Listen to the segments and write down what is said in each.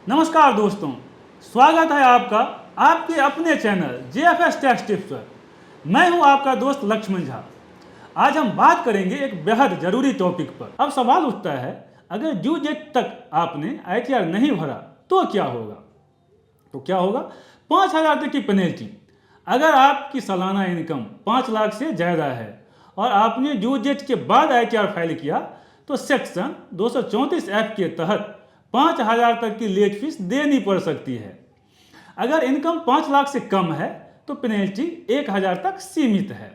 नमस्कार दोस्तों, स्वागत है आपका आपके अपने चैनल JFS टैक्स टिप्स पर। मैं हूं आपका दोस्त लक्ष्मण झा। आज हम बात करेंगे एक बेहद जरूरी टॉपिक पर। अब सवाल उठता है, अगर ड्यू डेट तक आपने ITR नहीं भरा तो क्या होगा? 5,000 तक की पेनल्टी। अगर आपकी सालाना इनकम 5 लाख से ज़्यादा है और आपने ड्यू डेट के बाद ITR फाइल किया तो सेक्शन 234F के तहत 5,000 तक की लेट फीस देनी पड़ सकती है। अगर इनकम 5 लाख से कम है तो पेनल्टी 1,000 तक सीमित है।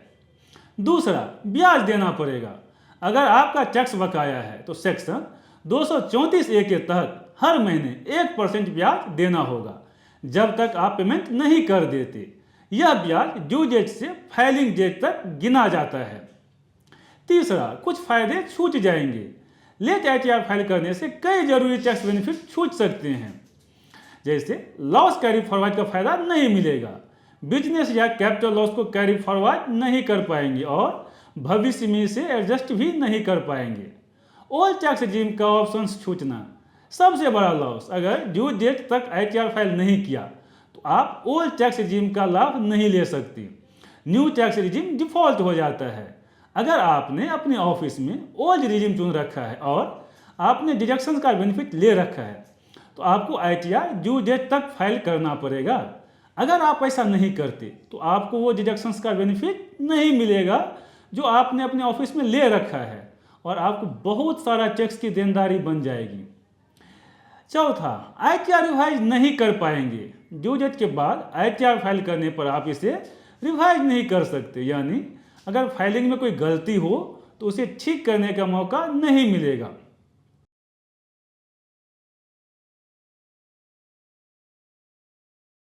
दूसरा, ब्याज देना पड़ेगा। अगर आपका टैक्स बकाया है तो सेक्शन 234A के तहत हर महीने 1% ब्याज देना होगा जब तक आप पेमेंट नहीं कर देते। यह ब्याज ड्यू डेट से फाइलिंग डेट तक गिना जाता है। तीसरा, कुछ फायदे छूट जाएंगे। लेट ITR फाइल करने से कई जरूरी टैक्स बेनिफिट छूट सकते हैं, जैसे लॉस कैरी फॉरवर्ड का फायदा नहीं मिलेगा, बिजनेस या कैपिटल लॉस को कैरी फॉरवर्ड नहीं कर पाएंगे और भविष्य में इसे एडजस्ट भी नहीं कर पाएंगे। ओल्ड टैक्स रिजीम का ऑप्शन छूटना सबसे बड़ा लॉस। अगर ड्यू डेट तक ITR फाइल नहीं किया तो आप ओल्ड टैक्स रिजीम का लाभ नहीं ले सकते। न्यू टैक्स रिजीम डिफॉल्ट हो जाता है। अगर आपने अपने ऑफिस में ओल्ड रिजीम चुन रखा है और आपने डिडक्शन का बेनिफिट ले रखा है तो आपको ITR ड्यू डेट तक फाइल करना पड़ेगा। अगर आप ऐसा नहीं करते तो आपको वो डिडक्शंस का बेनिफिट नहीं मिलेगा जो आपने अपने ऑफिस में ले रखा है और आपको बहुत सारा टैक्स की देनदारी बन जाएगी। चौथा, ITR रिवाइज नहीं कर पाएंगे। ड्यू डेट के बाद ITR फाइल करने पर आप इसे रिवाइज नहीं कर सकते, यानी अगर फाइलिंग में कोई गलती हो तो उसे ठीक करने का मौका नहीं मिलेगा।